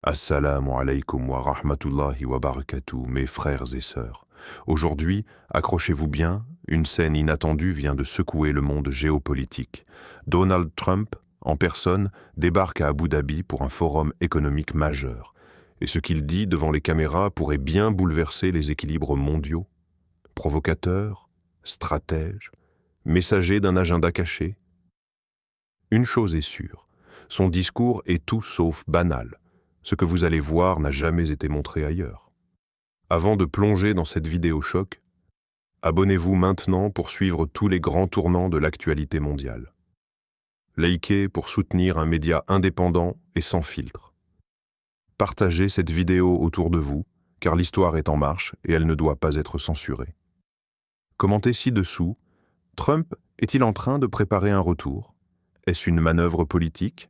Assalamu alaikum wa rahmatullahi wa barakatuh, mes frères et sœurs. Aujourd'hui, accrochez-vous bien, une scène inattendue vient de secouer le monde géopolitique. Donald Trump, en personne, débarque à Abu Dhabi pour un forum économique majeur. Et ce qu'il dit devant les caméras pourrait bien bouleverser les équilibres mondiaux. Provocateur, stratège, messager d'un agenda caché. Une chose est sûre, son discours est tout sauf banal. Ce que vous allez voir n'a jamais été montré ailleurs. Avant de plonger dans cette vidéo choc, abonnez-vous maintenant pour suivre tous les grands tournants de l'actualité mondiale. Likez pour soutenir un média indépendant et sans filtre. Partagez cette vidéo autour de vous, car l'histoire est en marche et elle ne doit pas être censurée. Commentez ci-dessous, Trump est-il en train de préparer un retour? Est-ce une manœuvre politique?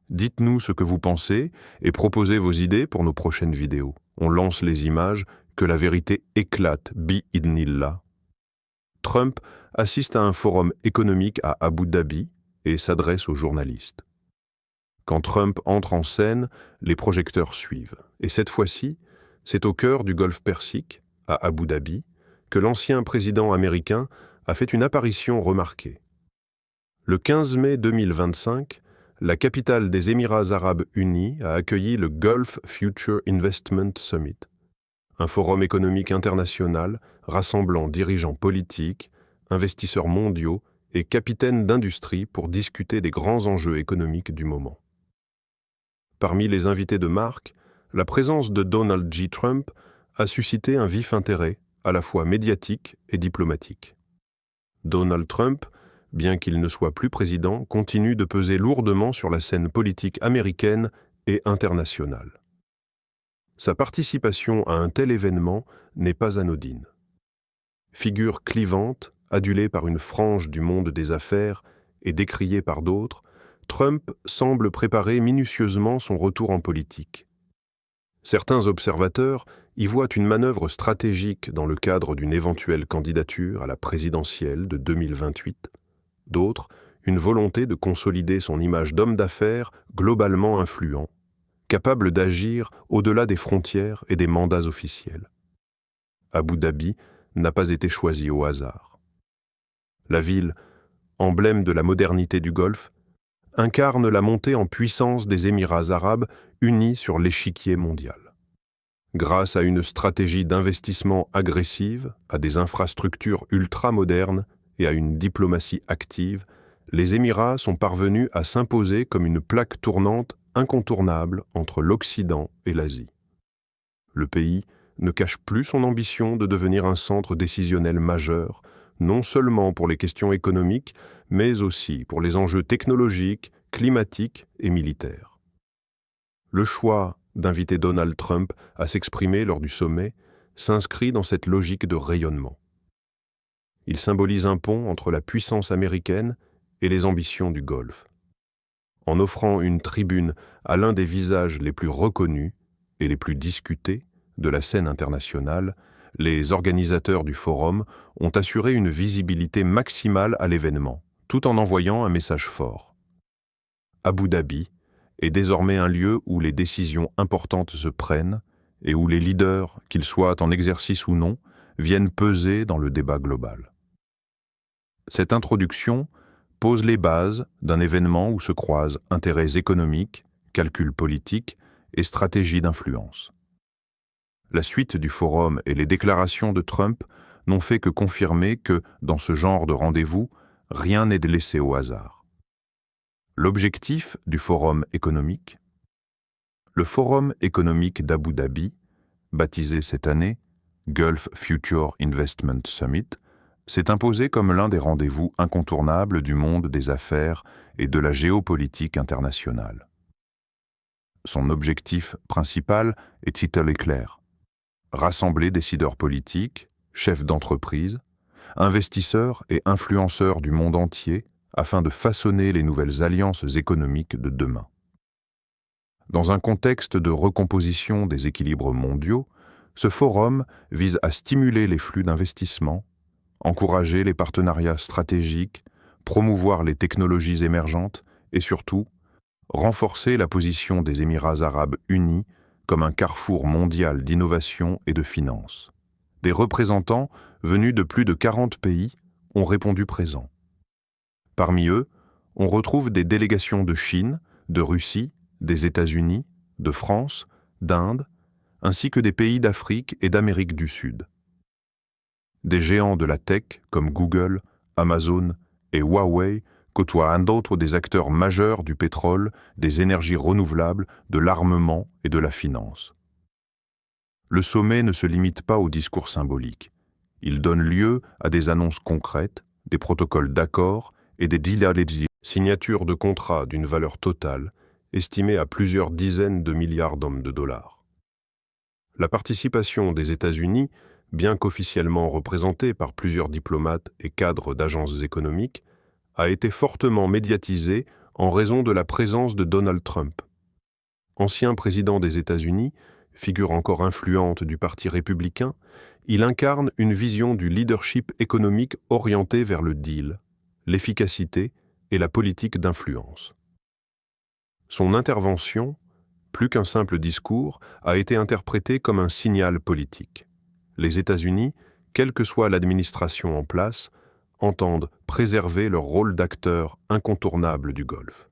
Dites-nous ce que vous pensez et proposez vos idées pour nos prochaines vidéos. On lance les images, que la vérité éclate, bi-idnillah. Trump assiste à un forum économique à Abu Dhabi et s'adresse aux journalistes. Quand Trump entre en scène, les projecteurs suivent. Et cette fois-ci, c'est au cœur du golfe Persique, à Abu Dhabi, que l'ancien président américain a fait une apparition remarquée. Le 15 mai 2025, la capitale des Émirats arabes unis a accueilli le Gulf Future Investment Summit, un forum économique international rassemblant dirigeants politiques, investisseurs mondiaux et capitaines d'industrie pour discuter des grands enjeux économiques du moment. Parmi les invités de marque, la présence de Donald J. Trump a suscité un vif intérêt, à la fois médiatique et diplomatique. Donald Trump, bien qu'il ne soit plus président, continue de peser lourdement sur la scène politique américaine et internationale. Sa participation à un tel événement n'est pas anodine. Figure clivante, adulée par une frange du monde des affaires et décriée par d'autres, Trump semble préparer minutieusement son retour en politique. Certains observateurs y voient une manœuvre stratégique dans le cadre d'une éventuelle candidature à la présidentielle de 2028, d'autres, une volonté de consolider son image d'homme d'affaires globalement influent, capable d'agir au-delà des frontières et des mandats officiels. Abu Dhabi n'a pas été choisi au hasard. La ville, emblème de la modernité du Golfe, incarne la montée en puissance des Émirats arabes unis sur l'échiquier mondial. Grâce à une stratégie d'investissement agressive, à des infrastructures ultramodernes, et à une diplomatie active, les Émirats sont parvenus à s'imposer comme une plaque tournante incontournable entre l'Occident et l'Asie. Le pays ne cache plus son ambition de devenir un centre décisionnel majeur, non seulement pour les questions économiques, mais aussi pour les enjeux technologiques, climatiques et militaires. Le choix d'inviter Donald Trump à s'exprimer lors du sommet s'inscrit dans cette logique de rayonnement. Il symbolise un pont entre la puissance américaine et les ambitions du Golfe. En offrant une tribune à l'un des visages les plus reconnus et les plus discutés de la scène internationale, les organisateurs du forum ont assuré une visibilité maximale à l'événement, tout en envoyant un message fort. Abu Dhabi est désormais un lieu où les décisions importantes se prennent et où les leaders, qu'ils soient en exercice ou non, viennent peser dans le débat global. Cette introduction pose les bases d'un événement où se croisent intérêts économiques, calculs politiques et stratégies d'influence. La suite du forum et les déclarations de Trump n'ont fait que confirmer que, dans ce genre de rendez-vous, rien n'est laissé au hasard. L'objectif du forum économique? Le forum économique d'Abu Dhabi, baptisé cette année Gulf Future Investment Summit, s'est imposé comme l'un des rendez-vous incontournables du monde des affaires et de la géopolitique internationale. Son objectif principal est ital et clair: rassembler décideurs politiques, chefs d'entreprise, investisseurs et influenceurs du monde entier afin de façonner les nouvelles alliances économiques de demain. Dans un contexte de recomposition des équilibres mondiaux, ce forum vise à stimuler les flux d'investissement, encourager les partenariats stratégiques, promouvoir les technologies émergentes et surtout, renforcer la position des Émirats arabes unis comme un carrefour mondial d'innovation et de finances. Des représentants venus de plus de 40 pays ont répondu présents. Parmi eux, on retrouve des délégations de Chine, de Russie, des États-Unis, de France, d'Inde, ainsi que des pays d'Afrique et d'Amérique du Sud. Des géants de la tech comme Google, Amazon et Huawei côtoient d'autres des acteurs majeurs du pétrole, des énergies renouvelables, de l'armement et de la finance. Le sommet ne se limite pas aux discours symboliques. Il donne lieu à des annonces concrètes, des protocoles d'accord et des signatures de contrats d'une valeur totale estimée à plusieurs dizaines de milliards de dollars. La participation des États-Unis, bien qu'officiellement représentée par plusieurs diplomates et cadres d'agences économiques, a été fortement médiatisée en raison de la présence de Donald Trump. Ancien président des États-Unis, figure encore influente du Parti républicain, il incarne une vision du leadership économique orienté vers le deal, l'efficacité et la politique d'influence. Son intervention, plus qu'un simple discours, a été interprétée comme un signal politique. Les États-Unis, quelle que soit l'administration en place, entendent préserver leur rôle d'acteur incontournable du Golfe.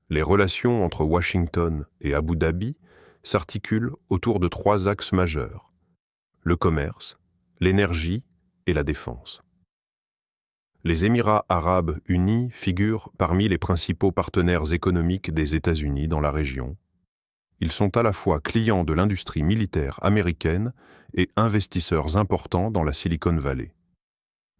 Les relations entre Washington et Abu Dhabi s'articulent autour de 3 axes majeurs: le commerce, l'énergie et la défense. Les Émirats arabes unis figurent parmi les principaux partenaires économiques des États-Unis dans la région. Ils sont à la fois clients de l'industrie militaire américaine et investisseurs importants dans la Silicon Valley.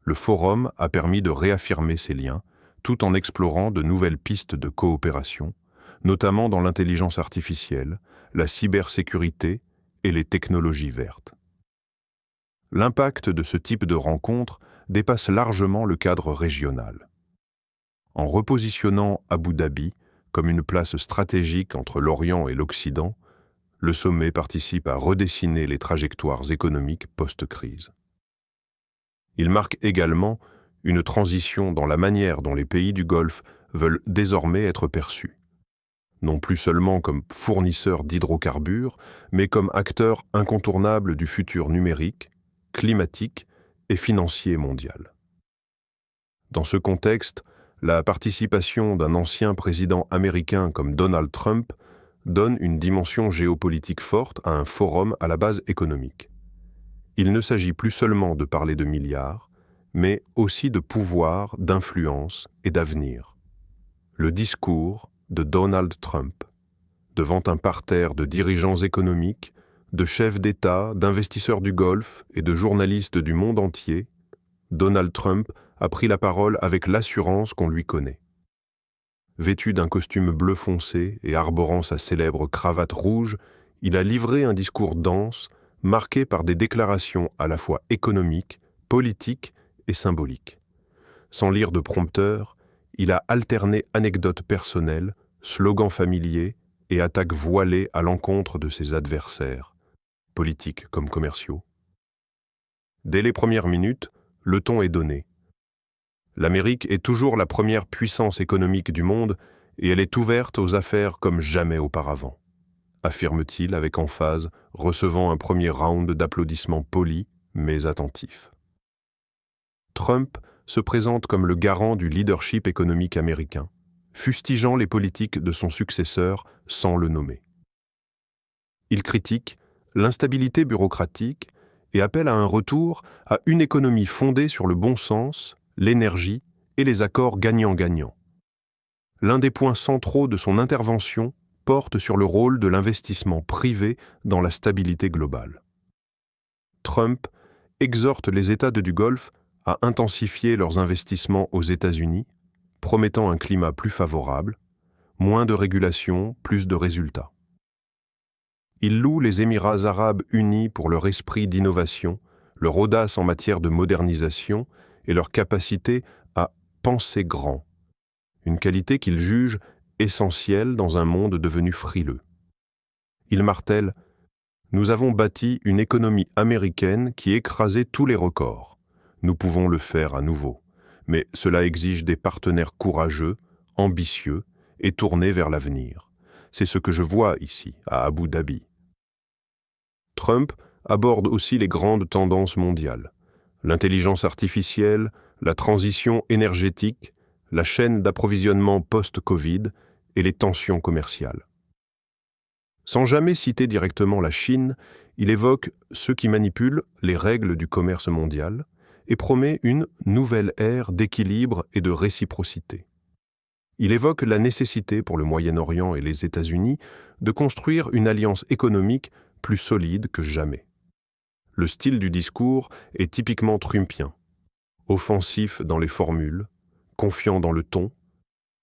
Le forum a permis de réaffirmer ces liens, tout en explorant de nouvelles pistes de coopération, notamment dans l'intelligence artificielle, la cybersécurité et les technologies vertes. L'impact de ce type de rencontre dépasse largement le cadre régional. En repositionnant Abu Dhabi comme une place stratégique entre l'Orient et l'Occident, le sommet participe à redessiner les trajectoires économiques post-crise. Il marque également une transition dans la manière dont les pays du Golfe veulent désormais être perçus, non plus seulement comme fournisseurs d'hydrocarbures, mais comme acteurs incontournables du futur numérique, climatique et financier mondial. Dans ce contexte, la participation d'un ancien président américain comme Donald Trump donne une dimension géopolitique forte à un forum à la base économique. Il ne s'agit plus seulement de parler de milliards, mais aussi de pouvoir, d'influence et d'avenir. Le discours de Donald Trump, devant un parterre de dirigeants économiques, de chefs d'État, d'investisseurs du Golfe et de journalistes du monde entier, Donald Trump a pris la parole avec l'assurance qu'on lui connaît. Vêtu d'un costume bleu foncé et arborant sa célèbre cravate rouge, il a livré un discours dense, marqué par des déclarations à la fois économiques, politiques et symboliques. Sans lire de prompteur, il a alterné anecdotes personnelles, slogans familiers et attaques voilées à l'encontre de ses adversaires, politiques comme commerciaux. Dès les premières minutes, le ton est donné. L'Amérique est toujours la première puissance économique du monde et elle est ouverte aux affaires comme jamais auparavant, affirme-t-il avec emphase, recevant un premier round d'applaudissements polis mais attentifs. Trump se présente comme le garant du leadership économique américain, fustigeant les politiques de son successeur sans le nommer. Il critique l'instabilité bureaucratique et appelle à un retour à une économie fondée sur le bon sens, l'énergie et les accords gagnant-gagnant. L'un des points centraux de son intervention porte sur le rôle de l'investissement privé dans la stabilité globale. Trump exhorte les États du Golfe à intensifier leurs investissements aux États-Unis, promettant un climat plus favorable, moins de régulation, plus de résultats. Il loue les Émirats arabes unis pour leur esprit d'innovation, leur audace en matière de modernisation et leur capacité à penser grand, une qualité qu'il juge essentielle dans un monde devenu frileux. Il martèle « Nous avons bâti une économie américaine qui écrasait tous les records. Nous pouvons le faire à nouveau, mais cela exige des partenaires courageux, ambitieux et tourné vers l'avenir. C'est ce que je vois ici, à Abu Dhabi. Trump aborde aussi les grandes tendances mondiales. L'intelligence artificielle, la transition énergétique, la chaîne d'approvisionnement post-Covid et les tensions commerciales. Sans jamais citer directement la Chine, il évoque ceux qui manipulent les règles du commerce mondial et promet une nouvelle ère d'équilibre et de réciprocité. Il évoque la nécessité pour le Moyen-Orient et les États-Unis de construire une alliance économique plus solide que jamais. Le style du discours est typiquement trumpien, offensif dans les formules, confiant dans le ton,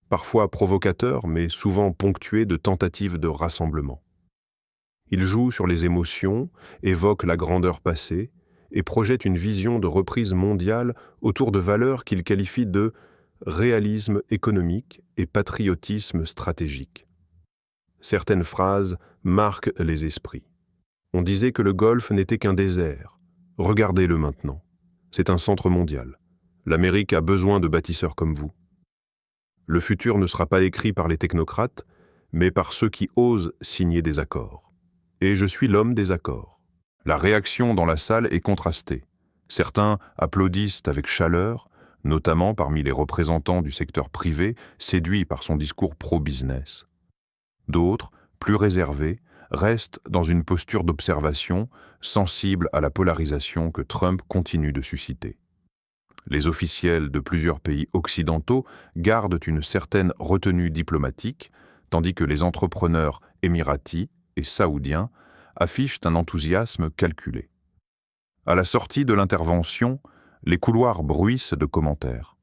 parfois provocateur mais souvent ponctué de tentatives de rassemblement. Il joue sur les émotions, évoque la grandeur passée et projette une vision de reprise mondiale autour de valeurs qu'il qualifie de réalisme économique et patriotisme stratégique. Certaines phrases marquent les esprits. On disait que le Golfe n'était qu'un désert. Regardez-le maintenant. C'est un centre mondial. L'Amérique a besoin de bâtisseurs comme vous. Le futur ne sera pas écrit par les technocrates, mais par ceux qui osent signer des accords. Et je suis l'homme des accords. La réaction dans la salle est contrastée. Certains applaudissent avec chaleur, notamment parmi les représentants du secteur privé, séduits par son discours pro-business. D'autres, plus réservés, restent dans une posture d'observation, sensible à la polarisation que Trump continue de susciter. Les officiels de plusieurs pays occidentaux gardent une certaine retenue diplomatique, tandis que les entrepreneurs émiratis et saoudiens affichent un enthousiasme calculé. À la sortie de l'intervention, les couloirs bruissent de commentaires.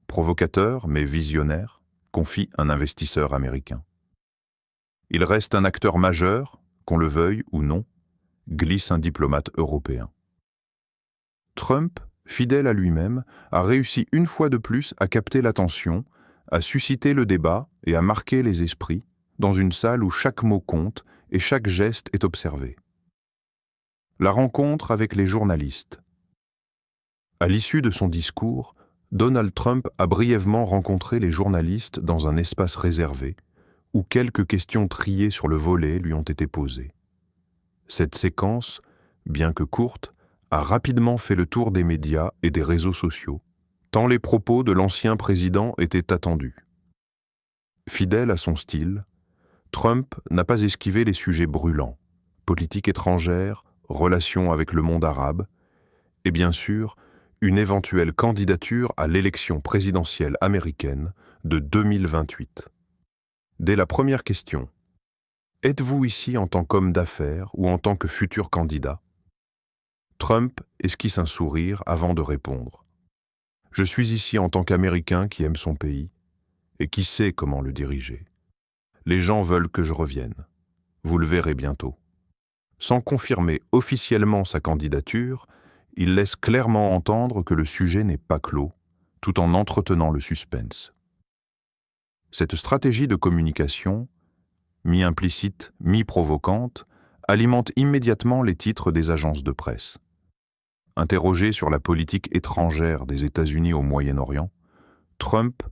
Provocateur mais visionnaire, confie un investisseur américain. Il reste un acteur majeur, qu'on le veuille ou non, glisse un diplomate européen. Trump, fidèle à lui-même, a réussi une fois de plus à capter l'attention, à susciter le débat et à marquer les esprits dans une salle où chaque mot compte et chaque geste est observé. La rencontre avec les journalistes. À l'issue de son discours, Donald Trump a brièvement rencontré les journalistes dans un espace réservé, où quelques questions triées sur le volet lui ont été posées. Cette séquence, bien que courte, a rapidement fait le tour des médias et des réseaux sociaux, tant les propos de l'ancien président étaient attendus. Fidèle à son style, Trump n'a pas esquivé les sujets brûlants, politique étrangère, relations avec le monde arabe, et bien sûr, une éventuelle candidature à l'élection présidentielle américaine de 2028. Dès la première question, « Êtes-vous ici en tant qu'homme d'affaires ou en tant que futur candidat ?» Trump esquisse un sourire avant de répondre. « Je suis ici en tant qu'Américain qui aime son pays et qui sait comment le diriger. Les gens veulent que je revienne. Vous le verrez bientôt. » Sans confirmer officiellement sa candidature, il laisse clairement entendre que le sujet n'est pas clos, tout en entretenant le suspense. Cette stratégie de communication, mi-implicite, mi-provocante, alimente immédiatement les titres des agences de presse. Interrogé sur la politique étrangère des États-Unis au Moyen-Orient, Trump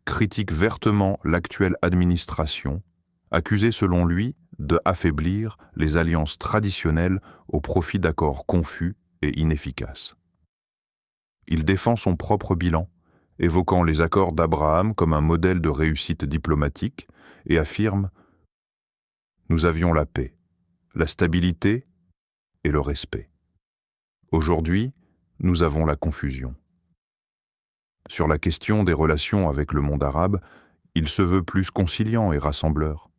critique vertement l'actuelle administration, accusée selon lui de affaiblir les alliances traditionnelles au profit d'accords confus et inefficaces. Il défend son propre bilan, évoquant les accords d'Abraham comme un modèle de réussite diplomatique, et affirme « Nous avions la paix, la stabilité et le respect. Aujourd'hui, nous avons la confusion. » Sur la question des relations avec le monde arabe, il se veut plus conciliant et rassembleur.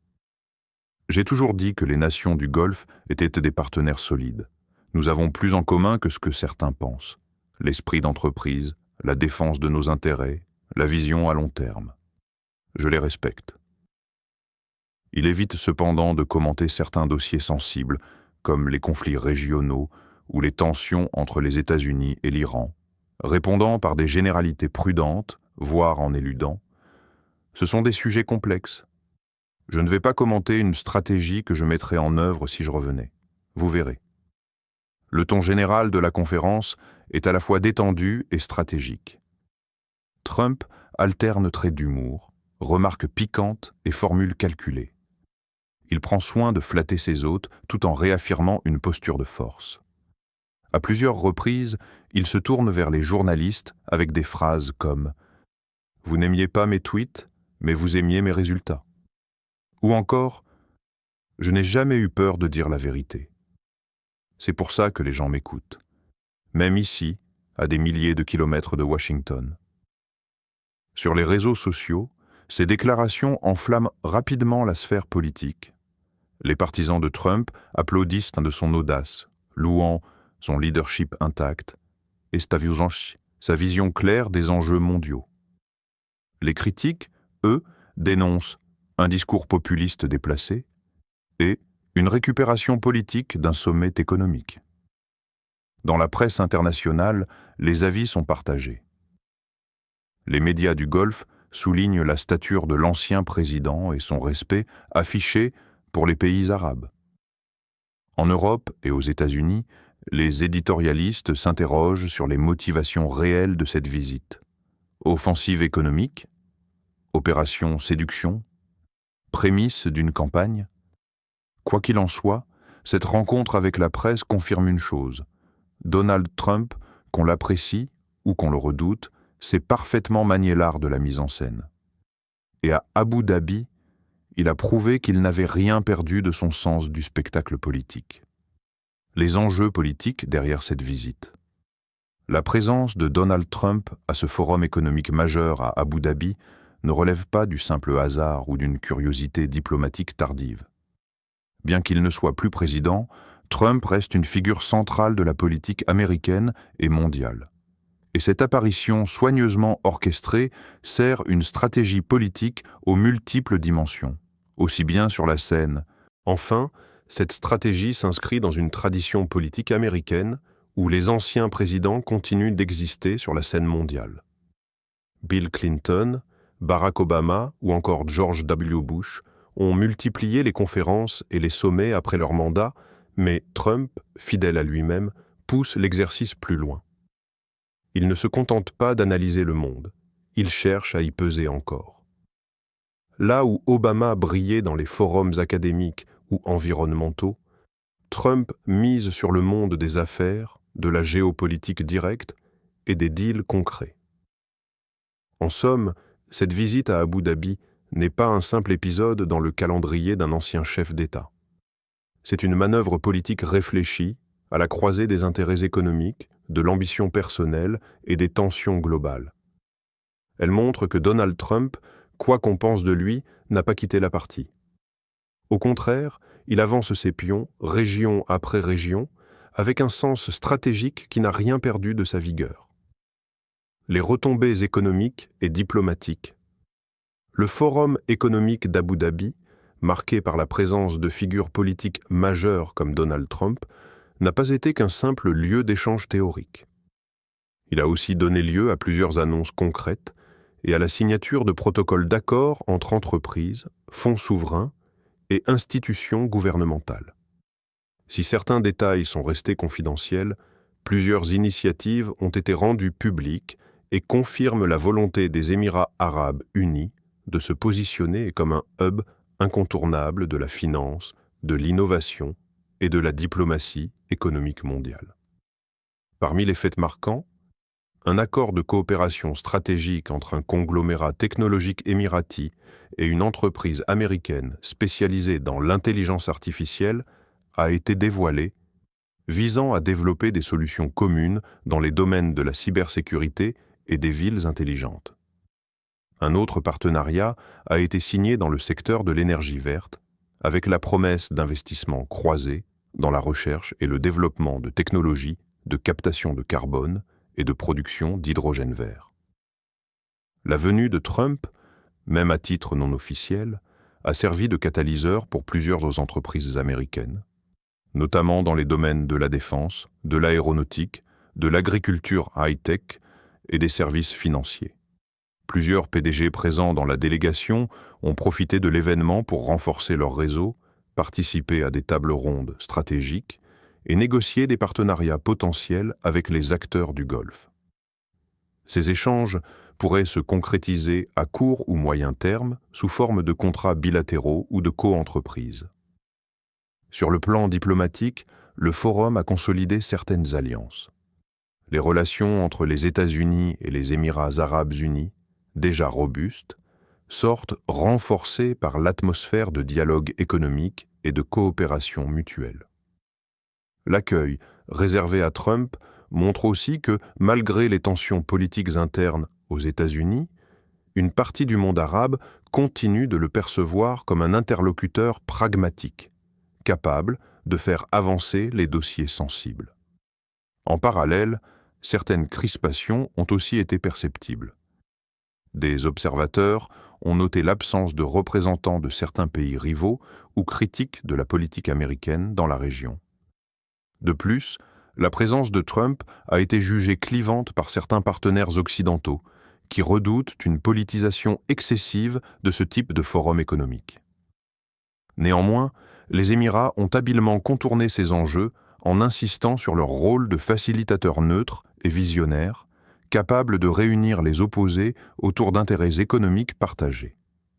« J'ai toujours dit que les nations du Golfe étaient des partenaires solides. Nous avons plus en commun que ce que certains pensent. L'esprit d'entreprise, la défense de nos intérêts, la vision à long terme. Je les respecte. » Il évite cependant de commenter certains dossiers sensibles, comme les conflits régionaux ou les tensions entre les États-Unis et l'Iran, répondant par des généralités prudentes, voire en éludant. Ce sont des sujets complexes. Je ne vais pas commenter une stratégie que je mettrais en œuvre si je revenais. Vous verrez. Le ton général de la conférence est à la fois détendu et stratégique. Trump alterne traits d'humour, remarques piquantes et formules calculées. Il prend soin de flatter ses hôtes tout en réaffirmant une posture de force. À plusieurs reprises, il se tourne vers les journalistes avec des phrases comme « Vous n'aimiez pas mes tweets, mais vous aimiez mes résultats ». Ou encore « Je n'ai jamais eu peur de dire la vérité. C'est pour ça que les gens m'écoutent, même ici, à des milliers de kilomètres de Washington ». Sur les réseaux sociaux, ces déclarations enflamment rapidement la sphère politique. Les partisans de Trump applaudissent de son audace, louant son leadership intact et sa vision claire des enjeux mondiaux. Les critiques, eux, dénoncent un discours populiste déplacé et une récupération politique d'un sommet économique. Dans la presse internationale, les avis sont partagés. Les médias du Golfe soulignent la stature de l'ancien président et son respect affiché pour les pays arabes. En Europe et aux États-Unis, les éditorialistes s'interrogent sur les motivations réelles de cette visite. Offensive économique, opération séduction, prémisse d'une campagne. Quoi qu'il en soit, cette rencontre avec la presse confirme une chose. Donald Trump, qu'on l'apprécie ou qu'on le redoute, sait parfaitement manier l'art de la mise en scène. Et à Abu Dhabi, il a prouvé qu'il n'avait rien perdu de son sens du spectacle politique. Les enjeux politiques derrière cette visite. La présence de Donald Trump à ce forum économique majeur à Abu Dhabi ne relève pas du simple hasard ou d'une curiosité diplomatique tardive. Bien qu'il ne soit plus président, Trump reste une figure centrale de la politique américaine et mondiale. Et cette apparition soigneusement orchestrée sert une stratégie politique aux multiples dimensions, aussi bien sur la scène. Enfin, cette stratégie s'inscrit dans une tradition politique américaine où les anciens présidents continuent d'exister sur la scène mondiale. Bill Clinton, Barack Obama ou encore George W. Bush ont multiplié les conférences et les sommets après leur mandat, mais Trump, fidèle à lui-même, pousse l'exercice plus loin. Il ne se contente pas d'analyser le monde, il cherche à y peser encore. Là où Obama brillait dans les forums académiques ou environnementaux, Trump mise sur le monde des affaires, de la géopolitique directe et des deals concrets. En somme, cette visite à Abu Dhabi n'est pas un simple épisode dans le calendrier d'un ancien chef d'État. C'est une manœuvre politique réfléchie, à la croisée des intérêts économiques, de l'ambition personnelle et des tensions globales. Elle montre que Donald Trump, quoi qu'on pense de lui, n'a pas quitté la partie. Au contraire, il avance ses pions, région après région, avec un sens stratégique qui n'a rien perdu de sa vigueur. Les retombées économiques et diplomatiques. Le Forum économique d'Abu Dhabi, marqué par la présence de figures politiques majeures comme Donald Trump, n'a pas été qu'un simple lieu d'échange théorique. Il a aussi donné lieu à plusieurs annonces concrètes et à la signature de protocoles d'accord entre entreprises, fonds souverains et institutions gouvernementales. Si certains détails sont restés confidentiels, plusieurs initiatives ont été rendues publiques et confirment la volonté des Émirats arabes unis de se positionner comme un hub incontournable de la finance, de l'innovation et de la diplomatie économique mondiale. Parmi les faits marquants, un accord de coopération stratégique entre un conglomérat technologique émirati et une entreprise américaine spécialisée dans l'intelligence artificielle a été dévoilé, visant à développer des solutions communes dans les domaines de la cybersécurité et des villes intelligentes. Un autre partenariat a été signé dans le secteur de l'énergie verte, avec la promesse d'investissements croisés dans la recherche et le développement de technologies de captation de carbone et de production d'hydrogène vert. La venue de Trump, même à titre non officiel, a servi de catalyseur pour plusieurs entreprises américaines, notamment dans les domaines de la défense, de l'aéronautique, de l'agriculture high-tech et des services financiers. Plusieurs PDG présents dans la délégation ont profité de l'événement pour renforcer leur réseau, participer à des tables rondes stratégiques et négocier des partenariats potentiels avec les acteurs du Golfe. Ces échanges pourrait se concrétiser à court ou moyen terme sous forme de contrats bilatéraux ou de co-entreprises. Sur le plan diplomatique, le Forum a consolidé certaines alliances. Les relations entre les États-Unis et les Émirats arabes unis, déjà robustes, sortent renforcées par l'atmosphère de dialogue économique et de coopération mutuelle. L'accueil réservé à Trump montre aussi que, malgré les tensions politiques internes aux États-Unis, une partie du monde arabe continue de le percevoir comme un interlocuteur pragmatique, capable de faire avancer les dossiers sensibles. En parallèle, certaines crispations ont aussi été perceptibles. Des observateurs ont noté l'absence de représentants de certains pays rivaux ou critiques de la politique américaine dans la région. De plus, la présence de Trump a été jugée clivante par certains partenaires occidentaux qui redoutent une politisation excessive de ce type de forum économique. Néanmoins, les Émirats ont habilement contourné ces enjeux en insistant sur leur rôle de facilitateur neutre et visionnaire, capable de réunir les opposés autour d'intérêts économiques partagés.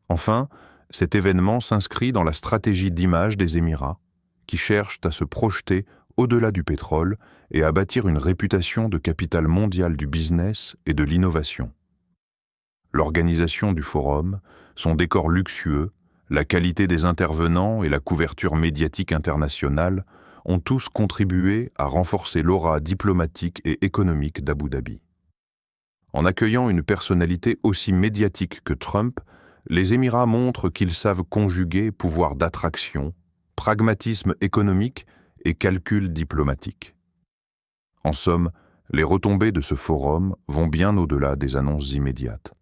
Enfin, cet événement s'inscrit dans la stratégie d'image des Émirats, qui cherchent à se projeter au-delà du pétrole et à bâtir une réputation de capitale mondiale du business et de l'innovation. L'organisation du forum, son décor luxueux, la qualité des intervenants et la couverture médiatique internationale ont tous contribué à renforcer l'aura diplomatique et économique d'Abu Dhabi. En accueillant une personnalité aussi médiatique que Trump, les Émirats montrent qu'ils savent conjuguer pouvoir d'attraction, pragmatisme économique et calcul diplomatique. En somme, les retombées de ce forum vont bien au-delà des annonces immédiates.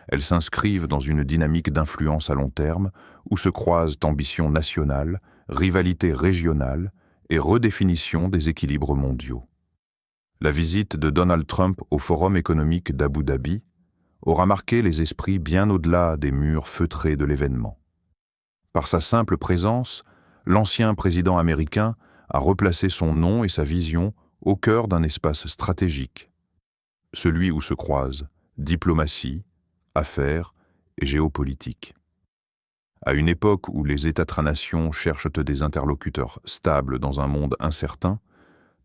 Elles s'inscrivent dans une dynamique d'influence à long terme où se croisent ambition nationale, rivalité régionale et redéfinition des équilibres mondiaux. La visite de Donald Trump au Forum économique d'Abu Dhabi aura marqué les esprits bien au-delà des murs feutrés de l'événement. Par sa simple présence, l'ancien président américain a replacé son nom et sa vision au cœur d'un espace stratégique, celui où se croisent diplomatie, affaires et géopolitique. À une époque où les États-nations cherchent des interlocuteurs stables dans un monde incertain,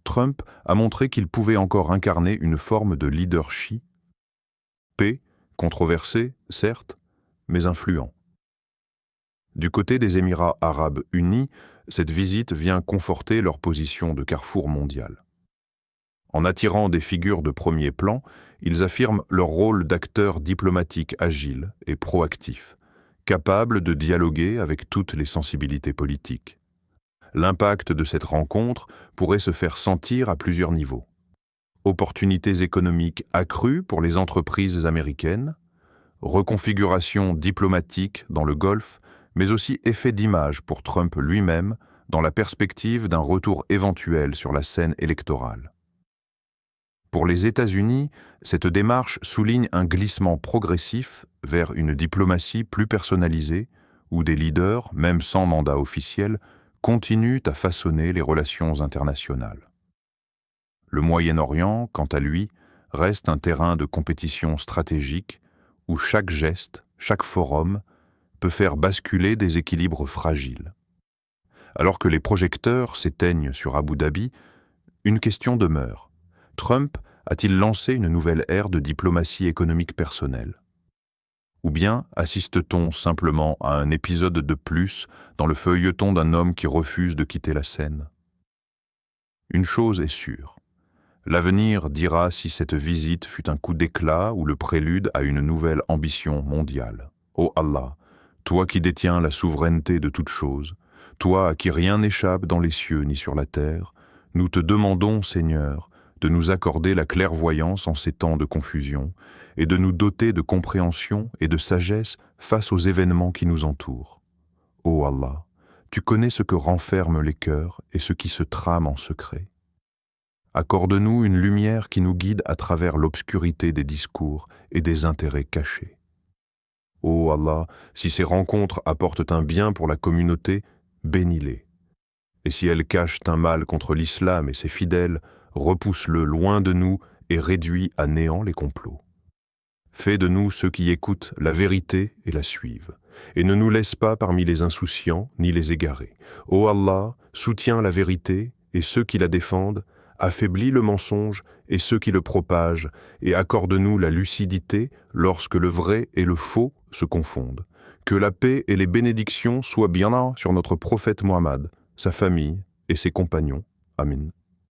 Trump a montré qu'il pouvait encore incarner une forme de leadership, paix, controversé, certes, mais influent. Du côté des Émirats arabes unis, cette visite vient conforter leur position de carrefour mondial. En attirant des figures de premier plan, ils affirment leur rôle d'acteurs diplomatiques agiles et proactifs, capables de dialoguer avec toutes les sensibilités politiques. L'impact de cette rencontre pourrait se faire sentir à plusieurs niveaux. Opportunités économiques accrues pour les entreprises américaines, reconfiguration diplomatique dans le Golfe, mais aussi effet d'image pour Trump lui-même dans la perspective d'un retour éventuel sur la scène électorale. Pour les États-Unis, cette démarche souligne un glissement progressif vers une diplomatie plus personnalisée, où des leaders, même sans mandat officiel, continuent à façonner les relations internationales. Le Moyen-Orient, quant à lui, reste un terrain de compétition stratégique où chaque geste, chaque forum, peut faire basculer des équilibres fragiles. Alors que les projecteurs s'éteignent sur Abu Dhabi, une question demeure. Trump a-t-il lancé une nouvelle ère de diplomatie économique personnelle? Ou bien assiste-t-on simplement à un épisode de plus dans le feuilleton d'un homme qui refuse de quitter la scène? Une chose est sûre. L'avenir dira si cette visite fut un coup d'éclat ou le prélude à une nouvelle ambition mondiale. Ô Allah, toi qui détiens la souveraineté de toutes choses, toi à qui rien n'échappe dans les cieux ni sur la terre, nous te demandons, Seigneur, de nous accorder la clairvoyance en ces temps de confusion et de nous doter de compréhension et de sagesse face aux événements qui nous entourent. Ô Allah, tu connais ce que renferment les cœurs et ce qui se trame en secret. Accorde-nous une lumière qui nous guide à travers l'obscurité des discours et des intérêts cachés. Ô Allah, si ces rencontres apportent un bien pour la communauté, bénis-les. Et si elles cachent un mal contre l'islam et ses fidèles, repousse-le loin de nous et réduis à néant les complots. Fais de nous ceux qui écoutent la vérité et la suivent. Et ne nous laisse pas parmi les insouciants ni les égarés. Ô Allah, soutiens la vérité et ceux qui la défendent, affaiblis le mensonge et ceux qui le propagent, et accorde-nous la lucidité lorsque le vrai et le faux se confondent. Que la paix et les bénédictions soient bien là sur notre prophète Muhammad, sa famille et ses compagnons. Amin.